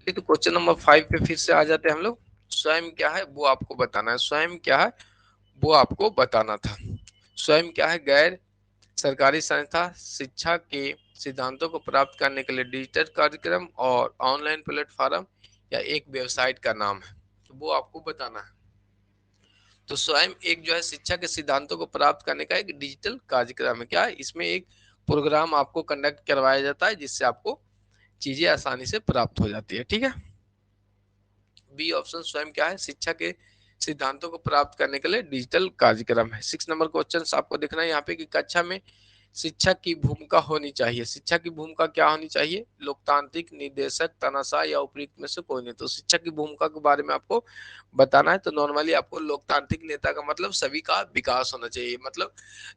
तो question number 5 पे फिर से आ जाते हैं हम लोग। स्वयं क्या है वो आपको बताना है। स्वयं क्या है वो आपको बताना था। स्वयं क्या है? गैर सरकारी संस्था शिक्षा के सिद्धांतों को प्राप्त करने के लिए डिजिटल कार्यक्रम और ऑनलाइन प्लेटफॉर्म या एक वेबसाइट का नाम है, तो वो आपको बताना है। तो स्वयं एक जो है शिक्षा के सिद्धांतों को प्राप्त करने का एक डिजिटल कार्यक्रम है। क्या है? इसमें एक प्रोग्राम आपको कंडक्ट करवाया जाता है जिससे आपको चीजें आसानी से प्राप्त हो जाती है। ठीक है। बी ऑप्शन स्वयं क्या है? शिक्षा के सिद्धांतों को प्राप्त करने के लिए डिजिटल कार्यक्रम है। 6 नंबर क्वेश्चन आपको देखना है यहाँ पे कि कक्षा में शिक्षा की भूमिका होनी चाहिए। शिक्षा की भूमिका क्या होनी चाहिए? लोकतांत्रिक, निदेशक, तानाशाह या उपयुक्त में से कोई नहीं। तो शिक्षा की भूमिका के बारे में आपको बताना है। तो नॉर्मली आपको लोकतांत्रिक नेता का मतलब सभी का विकास होना चाहिए। मतलब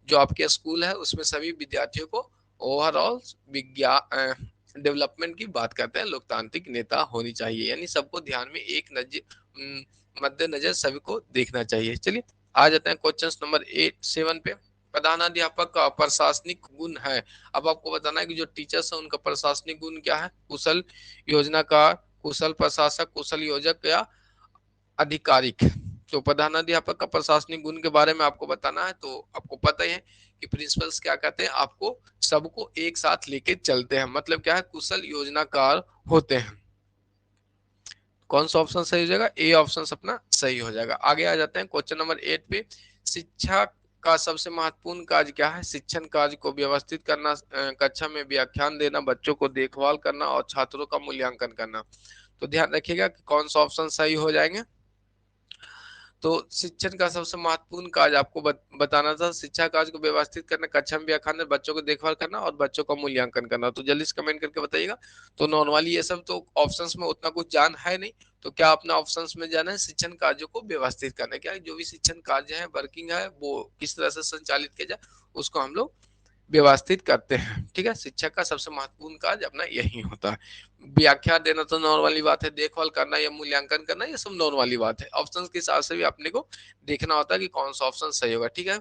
जो आपके स्कूल है उसमें सभी विद्यार्थियों को ओवरऑल विज्ञान डेवलपमेंट की बात करते हैं। लोकतांत्रिक नेता होनी चाहिए, यानी सबको ध्यान में एक नजर मद्देनजर सभी को देखना चाहिए। चलिए आ जाते हैं क्वेश्चन नंबर 7 पे। प्रधानाध्यापक का प्रशासनिक गुण है। अब आपको बताना है कि जो टीचर्स है उनका प्रशासनिक गुण क्या है? कुशल योजनाकार, कुशल प्रशासक, कुशल योजक या आधिकारिक। तो प्रधानाध्यापक का प्रशासनिक गुण के बारे में आपको बताना है। तो आपको पता ही है कि प्रिंसिपल्स क्या कहते हैं, आपको सबको एक साथ लेके चलते हैं। मतलब क्या है? कुशल योजनाकार होते हैं। कौन सा ऑप्शन सही हो जाएगा? ए ऑप्शन अपना सही हो जाएगा। आगे आ जाते हैं क्वेश्चन नंबर 8 पे। शिक्षा का सबसे महत्वपूर्ण कार्य क्या है? शिक्षण कार्य को व्यवस्थित करना, कक्षा में व्याख्यान देना, बच्चों को देखभाल करना और छात्रों का मूल्यांकन करना। तो ध्यान रखिएगा कि कौन सा ऑप्शन सही हो जाएंगे। तो शिक्षण का सबसे महत्वपूर्ण कार्य आपको बताना था। शिक्षा कार्य को व्यवस्थित करना, कक्षा में व्याख्यान देना, बच्चों को देखभाल करना और बच्चों का मूल्यांकन करना। तो जल्दी से कमेंट करके बताइएगा। तो नॉर्मली ये सब तो ऑप्शंस में उतना कुछ जान है नहीं, तो क्या अपना ऑप्शंस में जाना है? शिक्षण कार्यों को व्यवस्थित करना। क्या है? जो भी शिक्षण कार्य है, वर्किंग है, वो किस तरह से संचालित किया जाए उसको हम लोग व्यवस्थित करते हैं। ठीक है। शिक्षक का सबसे महत्वपूर्ण कार्य अपना यही होता है। व्याख्या देना तो नॉर्मली बात है, देखभाल करना या मूल्यांकन करना ये सब नॉर्मली बात है। ऑप्शन के हिसाब से भी अपने को देखना होता है कि कौन सा ऑप्शन सही होगा। ठीक है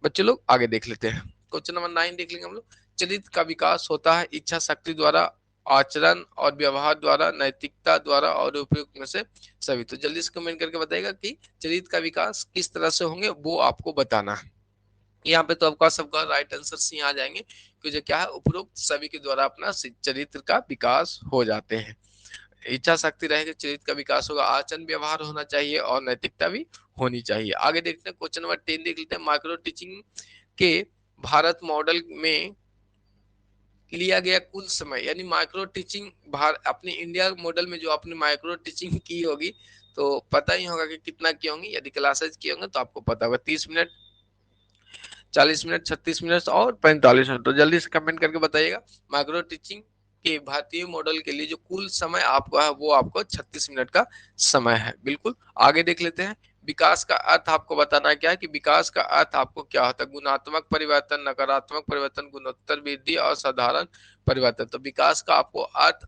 बच्चे लोग, आगे देख लेते हैं। क्वेश्चन नंबर 9 देख लेंगे हम लोग। चरित्र का विकास होता है इच्छा शक्ति द्वारा, आचरण और व्यवहार द्वारा, नैतिकता द्वारा और उपयुक्त में से सभी। तो जल्दी से कमेंट करके बताइएगा कि चरित्र का विकास किस तरह से होंगे, वो आपको बताना है। यहाँ पे तो आपका सबका राइट आंसर सी आ जाएंगे कि जो क्या है, उपरोक्त सभी के द्वारा अपना चरित्र का विकास हो जाते हैं। इच्छा शक्ति रहेगी, चरित्र का विकास होगा, आचरण व्यवहार होना चाहिए और नैतिकता भी होनी चाहिए। आगे देखते हैं क्वेश्चन नंबर 10 देख लेते हैं। माइक्रो टीचिंग के भारत मॉडल में लिया गया कुल समय, यानी माइक्रो टीचिंग अपने इंडिया मॉडल में जो आपने माइक्रो टीचिंग की होगी तो पता ही होगा कि कितना की होंगी। यदि क्लासेज की होंगे तो आपको पता होगा 30 मिनट, 40 मिनट, 36 मिनट और 45 मिनट। तो जल्दी से कमेंट करके बताइएगा। माइक्रो टीचिंग के भारतीय मॉडल के लिए जो कुल समय आपको है वो आपको 36 मिनट का समय है। बिल्कुल। आगे देख लेते हैं। विकास का अर्थ आपको बताना क्या है कि विकास का अर्थ आपको क्या होता है? गुणात्मक परिवर्तन, नकारात्मक परिवर्तन, गुणोत्तर वृद्धि और साधारण परिवर्तन। तो विकास का आपको अर्थ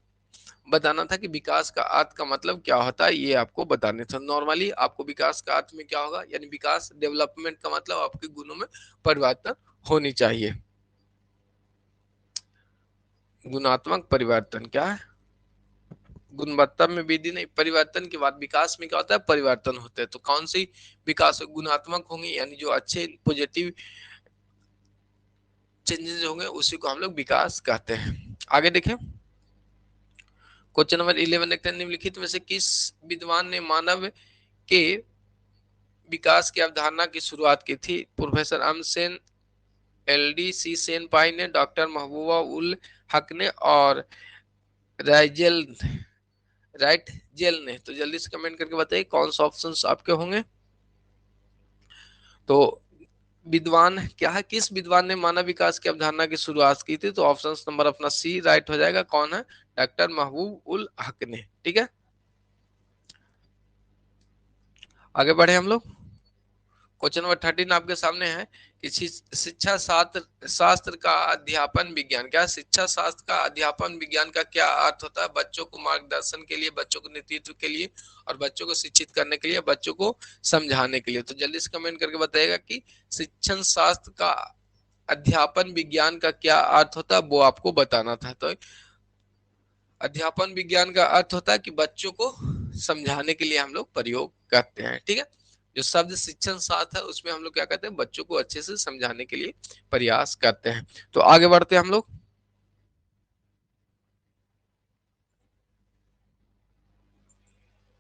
बताना था कि विकास का अर्थ का मतलब क्या होता है, ये आपको बताने था। नॉर्मली आपको विकास का अर्थ में क्या होगा, यानी विकास डेवलपमेंट का मतलब आपके गुणों में परिवर्तन होनी चाहिए। गुणात्मक परिवर्तन क्या है? गुणवत्ता में वृद्धि नहीं, परिवर्तन के बाद विकास में क्या होता है? परिवर्तन होते हैं। तो कौन सी विकास गुणात्मक होंगे, यानी जो अच्छे पॉजिटिव चेंजेस होंगे उसी को हम लोग विकास कहते हैं। आगे देखें क्वेश्चन नंबर 11 देखते हैं। निम्नलिखित में से किस विद्वान ने मानव के विकास की अवधारणा की शुरुआत की थी? प्रोफेसर अम सेन, LD सी सेन पाई ने, डॉक्टर महबूबा उल हक ने और राइजेल राइट जेल ने। तो जल्दी से कमेंट करके बताइए कौन सा ऑप्शन आपके होंगे। तो विद्वान क्या है, किस विद्वान ने मानव विकास की अवधारणा की शुरुआत की थी? तो ऑप्शन नंबर अपना सी राइट हो जाएगा। कौन है? डॉक्टर महबूब उल हक ने। ठीक है। आगे बढ़े हम लोग। क्वेश्चन नंबर 13 आपके सामने है कि शिक्षा शास्त्र शास्त्र का अध्यापन विज्ञान। क्या शिक्षा शास्त्र का अध्यापन विज्ञान का क्या अर्थ होता है? बच्चों को मार्गदर्शन के लिए, बच्चों को नेतृत्व के लिए और बच्चों को शिक्षित करने के लिए, बच्चों को समझाने के लिए। तो जल्दी से कमेंट करके बताइएगा कि शिक्षण शास्त्र का अध्यापन विज्ञान का क्या अर्थ होता है, वो आपको बताना था। तो अध्यापन विज्ञान का अर्थ होता है कि बच्चों को समझाने के लिए हम लोग प्रयोग करते हैं, ठीक है। जो शब्द शिक्षण शास्त्र है उसमें हम लोग क्या करते हैं, बच्चों को अच्छे से समझाने के लिए प्रयास करते हैं। तो आगे बढ़ते हैं हम लोग।